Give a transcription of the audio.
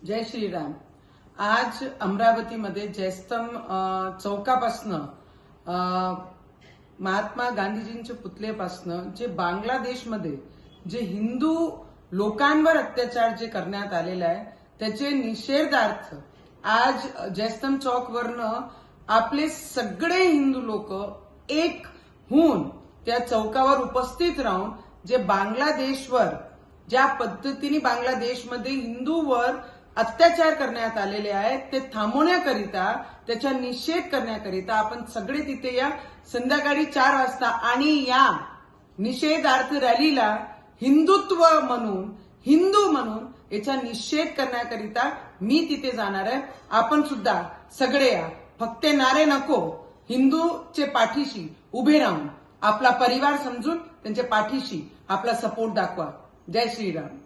जय श्रीराम. आज अमरावतीमध्ये जयस्तंभ चौकापासनं महात्मा गांधीजींच्या पुतळेपासनं जे बांगलादेशमध्ये जे हिंदू लोकांवर अत्याचार जे करण्यात आलेला आहे त्याचे निषेधार्थ आज जयस्तंभ चौकवरनं आपले सगळे हिंदू लोक एक होऊन त्या चौकावर उपस्थित राहून जे बांगलादेशवर ज्या पद्धतीने बांगलादेशमध्ये हिंदूवर अत्याचार करण्यात आलेले आहेत ते थांबवण्याकरिता त्याचा निषेध करण्याकरिता आपण सगळे तिथे या संध्याकाळी 4 वाजता आणि या निषेधार्थ रॅलीला हिंदुत्व म्हणून हिंदू म्हणून याचा निषेध करण्याकरिता मी तिथे जाणार आहे. आपण सुद्धा सगळे या. फक्त नारे नको, हिंदूचे पाठीशी उभे राहून आपला परिवार समजून त्यांच्या पाठीशी आपला सपोर्ट दाखवा. जय श्रीराम.